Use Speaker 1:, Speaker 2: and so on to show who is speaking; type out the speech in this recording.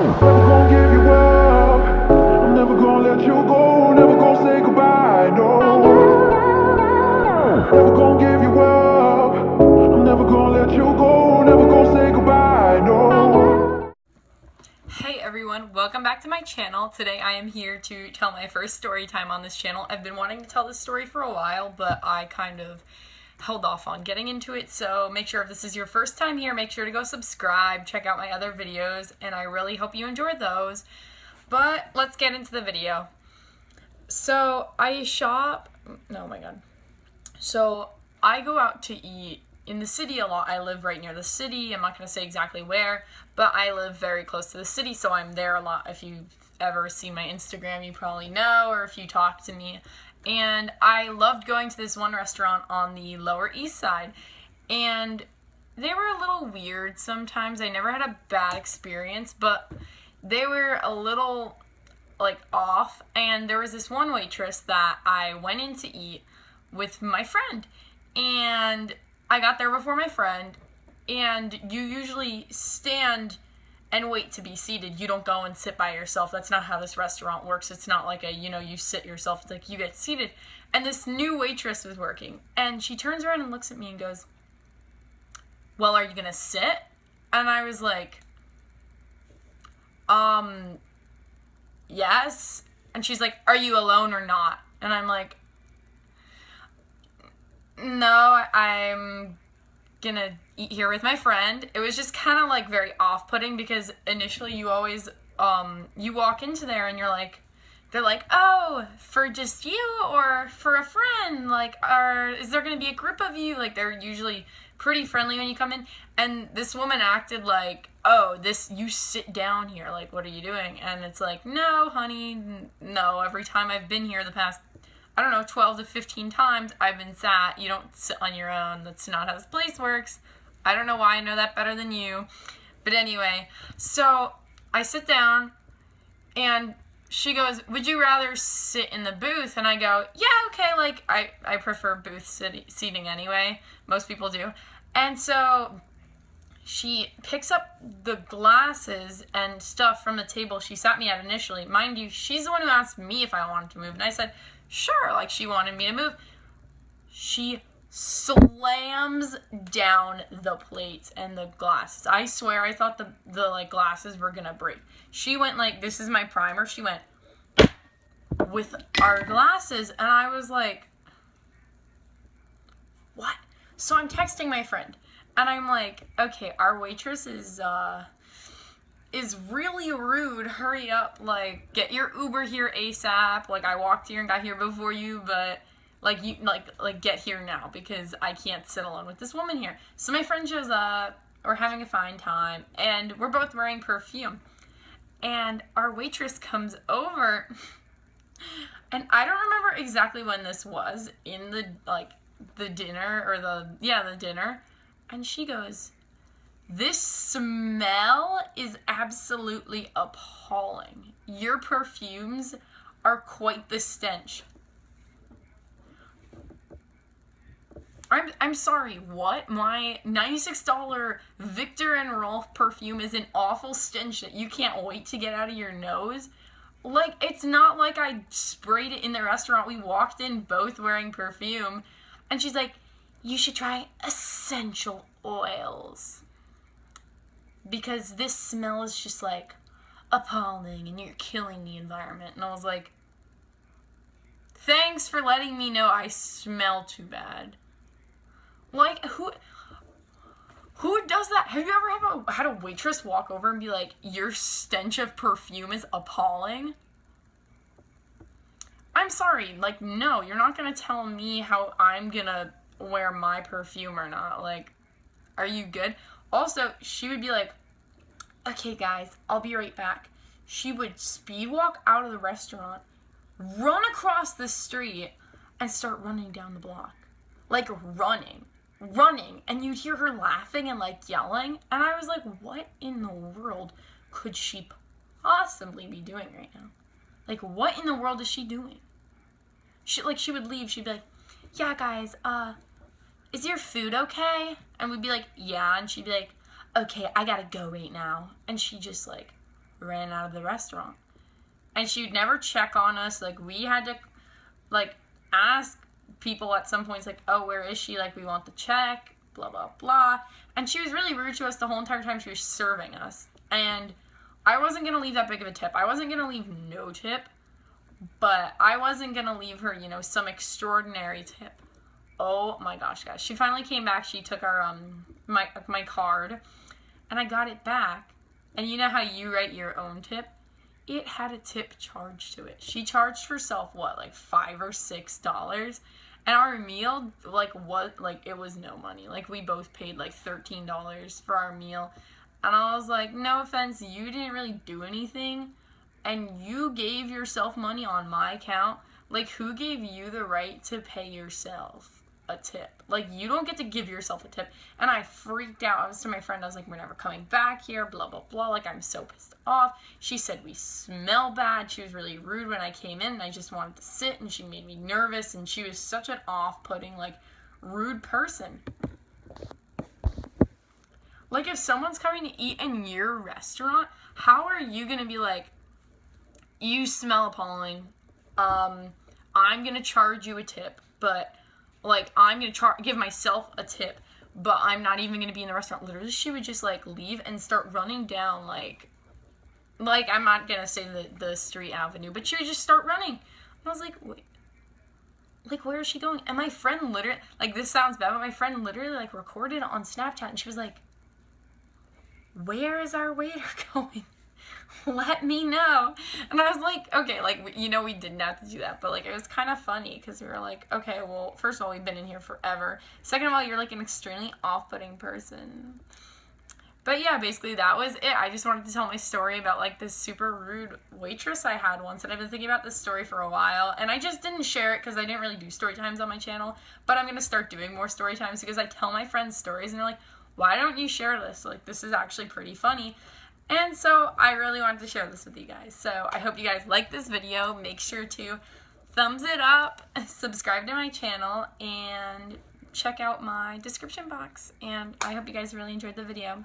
Speaker 1: Never gonna give you up. I'm never gonna let you go. Never gonna say goodbye. No. Never gonna give you up. I'm never gonna let you go. Never gonna say goodbye. No.
Speaker 2: Hey everyone, welcome back to my channel. Today I am here to tell my first story time on this channel. I've been wanting to tell this story for a while, but I kind of held off on getting into it, so make sure if this is your first time here, make sure to go subscribe, check out my other videos, and I really hope you enjoyed those. But let's get into the video. So I shop, oh my god. So I go out to eat in the city a lot. I live right near the city. I'm not going to say exactly where, but I live very close to the city, so I'm there a lot. If you've ever seen my Instagram, you probably know, or if you talk to me. And I loved going to this one restaurant on the Lower East Side, and they were a little weird sometimes. I never had a bad experience, but they were a little, like, off. And there was this one waitress that I went in to eat with my friend, and I got there before my friend, and you usually stand and wait to be seated. You don't go and sit by yourself. That's not how this restaurant works. It's not like you sit yourself. It's like you get seated. And this new waitress was working, and she turns around and looks at me and goes, "Well, are you gonna sit?" And I was like, yes. And she's like, "Are you alone or not?" And I'm like, "No, I'm gonna eat here with my friend." It was just kind of like very off-putting, because initially you always you walk into there and they're like, "Oh, for just you or for a friend, like, or is there gonna be a group of you?" Like, they're usually pretty friendly when you come in, and this woman acted like, "Oh, you sit down here, like, what are you doing?" And it's like, "No, honey, no, every time I've been here the past, I don't know, 12 to 15 times, I've been sat. You don't sit on your own. That's not how this place works." I don't know why I know that better than you. But anyway, so I sit down, and she goes, "Would you rather sit in the booth?" And I go, "Yeah, okay, like, I prefer booth seating anyway. Most people do." And so she picks up the glasses and stuff from the table she sat me at initially. Mind you, she's the one who asked me if I wanted to move, and I said, sure, like, she wanted me to move. She slams down the plates and the glasses. I swear I thought the like glasses were gonna break. She went like, "This is my primer." She went with our glasses, and I was like, what? So I'm texting my friend, and I'm like, "Okay, our waitress is really rude. Hurry up, like, get your Uber here ASAP. Like, I walked here and got here before you, but like, you like get here now, because I can't sit alone with this woman here." So my friend shows up. We're having a fine time, and we're both wearing perfume. And our waitress comes over, and I don't remember exactly when this was, in the dinner, or the dinner, and she goes, "This smell is absolutely appalling. Your perfumes are quite the stench." I'm sorry, what? My $96 Viktor and Rolf perfume is an awful stench that you can't wait to get out of your nose? Like, it's not like I sprayed it in the restaurant. We walked in both wearing perfume, and she's like, "You should try essential oils, because this smell is just, like, appalling, and you're killing the environment." And I was like, thanks for letting me know I smell too bad. Like, who does that? Have you ever had a waitress walk over and be like, "Your stench of perfume is appalling"? I'm sorry, like, no, you're not gonna tell me how I'm gonna wear my perfume or not. Like, are you good? Also, she would be like, "Okay, guys, I'll be right back." She would speed walk out of the restaurant, run across the street, and start running down the block. Like, running, and you'd hear her laughing and, like, yelling, and I was like, what in the world could she possibly be doing right now? Like, what in the world is she doing? She would leave, she'd be like, "Yeah, guys, is your food okay?" And we'd be like, "Yeah," and she'd be like, "Okay, I gotta go right now." And she just, like, ran out of the restaurant. And she would never check on us. Like, we had to, like, ask people at some points, like, oh, where is she? Like, we want the check, blah, blah, blah. And she was really rude to us the whole entire time she was serving us. And I wasn't going to leave that big of a tip. I wasn't going to leave no tip. But I wasn't going to leave her, you know, some extraordinary tip. Oh, my gosh, guys. She finally came back. She took our, my card. And I got it back. And you know how you write your own tip? It had a tip charged to it. She charged herself, what, like $5 or $6? And our meal, like, what, like, it was no money. Like, we both paid, like, $13 for our meal. And I was like, no offense, you didn't really do anything. And you gave yourself money on my account. Like, who gave you the right to pay yourself a tip? Like, you don't get to give yourself a tip. And I freaked out. I was to my friend, I was like, we're never coming back here, blah, blah, blah. Like, I'm so pissed off. She said we smell bad. She was really rude when I came in, and I just wanted to sit, and she made me nervous, and she was such an off-putting, like, rude person. Like, if someone's coming to eat in your restaurant, how are you gonna be like, you smell appalling, I'm gonna charge you a tip, but, like, I'm gonna give myself a tip, but I'm not even gonna be in the restaurant. Literally, she would just, like, leave and start running down, like, I'm not gonna say the street avenue, but she would just start running. And I was like, wait, like, where is she going? And my friend literally, like, this sounds bad, but my friend literally, like, recorded it on Snapchat, and she was like, where is our waiter going? Let me know. And I was like, okay, like, you know, we didn't have to do that, but, like, it was kind of funny, because we were like, okay, well, first of all, we've been in here forever. Second of all, you're, like, an extremely off-putting person. But yeah, basically that was it. I just wanted to tell my story about, like, this super rude waitress I had once, and I've been thinking about this story for a while, and I just didn't share it because I didn't really do story times on my channel, but I'm going to start doing more story times because I tell my friends stories, and they're like, why don't you share this? Like, this is actually pretty funny. And so I really wanted to share this with you guys. So I hope you guys like this video. Make sure to thumbs it up, subscribe to my channel, and check out my description box. And I hope you guys really enjoyed the video.